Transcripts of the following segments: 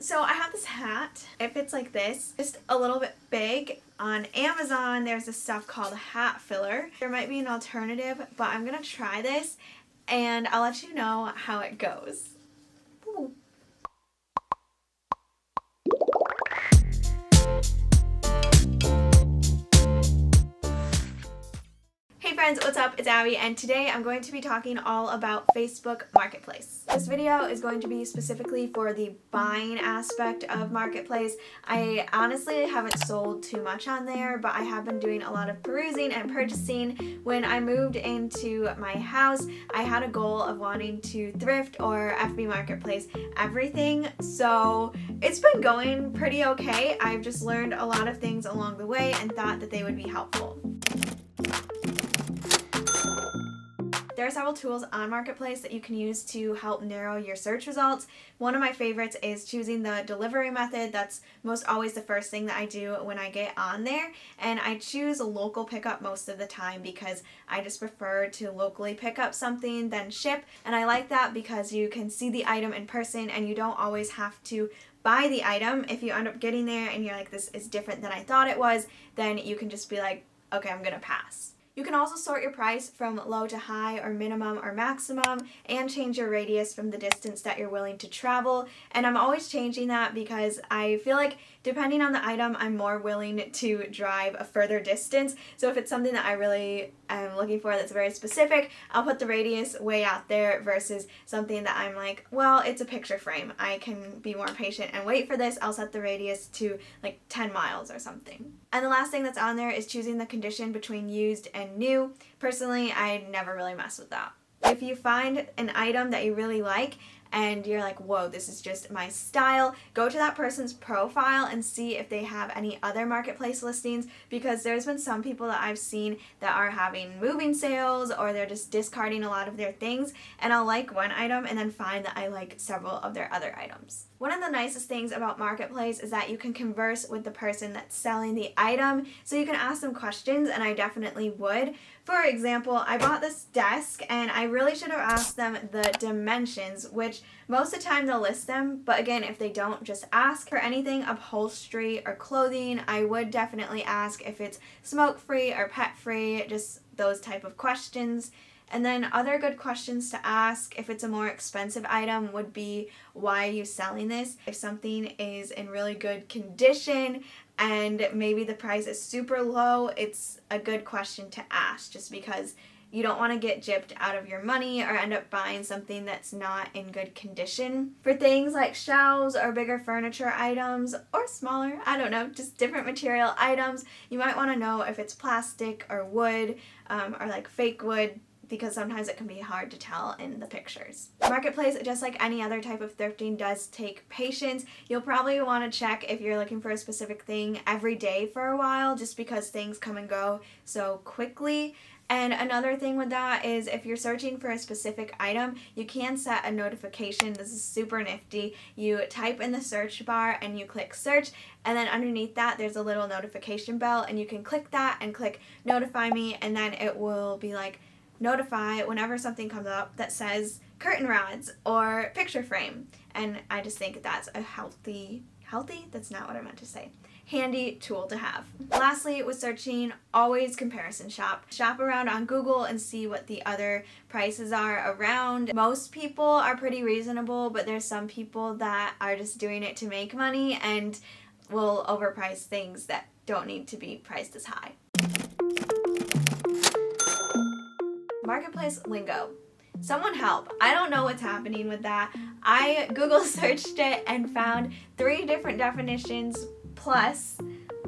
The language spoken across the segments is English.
So I have this hat. It fits like this, just a little bit big. On Amazon, there's this stuff called hat filler. There might be an alternative, but I'm gonna try this and I'll let you know how it goes. Ooh. Hey friends, what's up? It's Abby, and today I'm going to be talking all about Facebook Marketplace. This video is going to be specifically for the buying aspect of Marketplace. I honestly haven't sold too much on there, but I have been doing a lot of perusing and purchasing. When I moved into my house, I had a goal of wanting to thrift or FB Marketplace everything, so it's been going pretty okay. I've just learned a lot of things along the way and thought that they would be helpful. There are several tools on Marketplace that you can use to help narrow your search results. One of my favorites is choosing the delivery method. That's most always the first thing that I do when I get on there. And I choose local pickup most of the time because I just prefer to locally pick up something than ship. And I like that because you can see the item in person and you don't always have to buy the item. If you end up getting there and you're like, this is different than I thought it was, then you can just be like, okay, I'm gonna pass. You can also sort your price from low to high or minimum or maximum and change your radius from the distance that you're willing to travel. And I'm always changing that because I feel like depending on the item, I'm more willing to drive a further distance. So if it's something that I really am looking for that's very specific, I'll put the radius way out there versus something that I'm like, well, it's a picture frame. I can be more patient and wait for this. I'll set the radius to like 10 miles or something. And the last thing that's on there is choosing the condition between used and new. Personally, I never really mess with that. If you find an item that you really like and you're like, whoa, this is just my style, go to that person's profile and see if they have any other Marketplace listings, because there's been some people that I've seen that are having moving sales or they're just discarding a lot of their things, and I'll like one item and then find that I like several of their other items. One of the nicest things about Marketplace is that you can converse with the person that's selling the item, so you can ask them questions, and I definitely would. For example, I bought this desk and I really should have asked them the dimensions, which most of the time they'll list them, but again, if they don't, just ask. For anything upholstery or clothing, I would definitely ask if it's smoke-free or pet-free, just those type of questions. And then other good questions to ask if it's a more expensive item would be, why are you selling this? If something is in really good condition and maybe the price is super low, it's a good question to ask, just because you don't want to get gypped out of your money or end up buying something that's not in good condition. For things like shelves or bigger furniture items, or smaller, I don't know, just different material items, you might want to know if it's plastic or wood or like fake wood, because sometimes it can be hard to tell in the pictures. Marketplace, just like any other type of thrifting, does take patience. You'll probably want to check if you're looking for a specific thing every day for a while, just because things come and go so quickly. And another thing with that is if you're searching for a specific item, you can set a notification. This is super nifty. You type in the search bar and you click search, and then underneath that there's a little notification bell, and you can click that and click notify me, and then it will be like, notify whenever something comes up that says curtain rods or picture frame. And I just think that's a healthy, that's not what I meant to say, handy tool to have. Lastly, with searching, always comparison shop. Shop around on Google and see what the other prices are around. Most people are pretty reasonable, but there's some people that are just doing it to make money and will overprice things that don't need to be priced as high. Marketplace lingo. Someone help. I don't know what's happening with that. I Google searched it and found 3 different definitions plus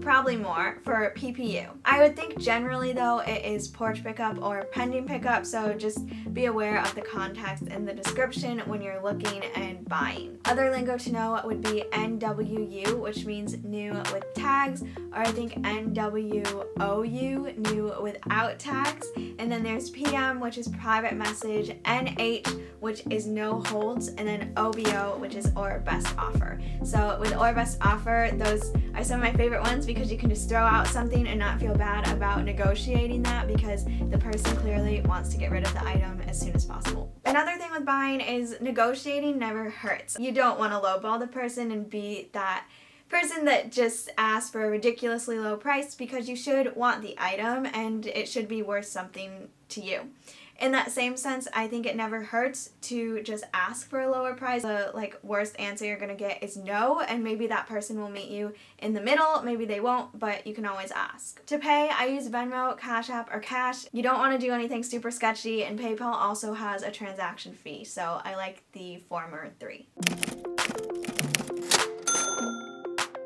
probably more for PPU. I would think generally though it is porch pickup or pending pickup, so just be aware of the context in the description when you're looking and buying. Other lingo to know would be NWU, which means new with tags, or I think NWOU, new without tags. And then there's PM, which is private message, NH, which is no holds, and then OBO, which is or best offer. So with or best offer, those are some of my favorite ones because you can just throw out something and not feel bad about negotiating that because the person clearly wants to get rid of the item as soon as possible. Another thing with buying is negotiating never hurts. You don't want to lowball the person and be that person that just asks for a ridiculously low price, because you should want the item and it should be worth something to you. In that same sense, I think it never hurts to just ask for a lower price. The worst answer you're gonna get is no, and maybe that person will meet you in the middle, maybe they won't, but you can always ask. To pay, I use Venmo, Cash App, or cash. You don't want to do anything super sketchy, and PayPal also has a transaction fee, so I like the former 3.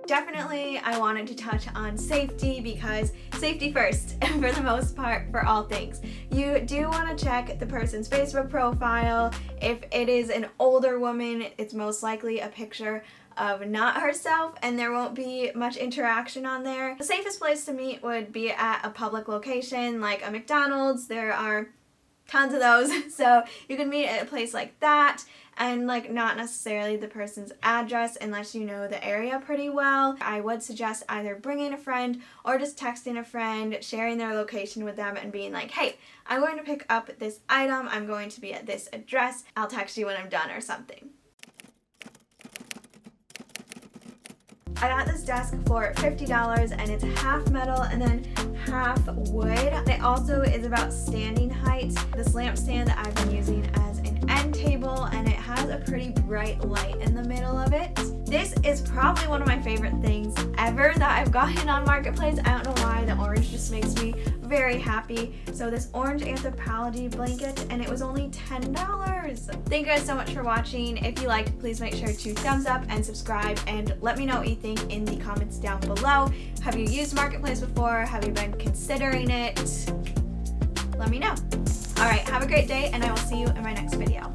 Definitely, I wanted to touch on safety, because safety first for the most part for all things. You do want to check the person's Facebook profile. If it is an older woman, it's most likely a picture of not herself, and there won't be much interaction on there. The safest place to meet would be at a public location like a McDonald's. There are tons of those, so you can meet at a place like that, and not necessarily the person's address unless you know the area pretty well. I would suggest either bringing a friend or just texting a friend, sharing their location with them and being like, hey, I'm going to pick up this item, I'm going to be at this address, I'll text you when I'm done, or something. I got this desk for $50, and it's half metal and then half wood. It also is about standing height. This lampstand that I've been using as an end table, and it has a pretty bright light in the middle of it. This is probably one of my favorite things ever that I've gotten on Marketplace. I don't know why, the orange just makes me very happy. So this orange anthropology blanket, and it was only $10. Thank you guys so much for watching. If you liked, please make sure to thumbs up and subscribe, and let me know what you think in the comments down below. Have you used Marketplace before? Have you been considering it? Let me know. Alright, have a great day, and I will see you in my next video.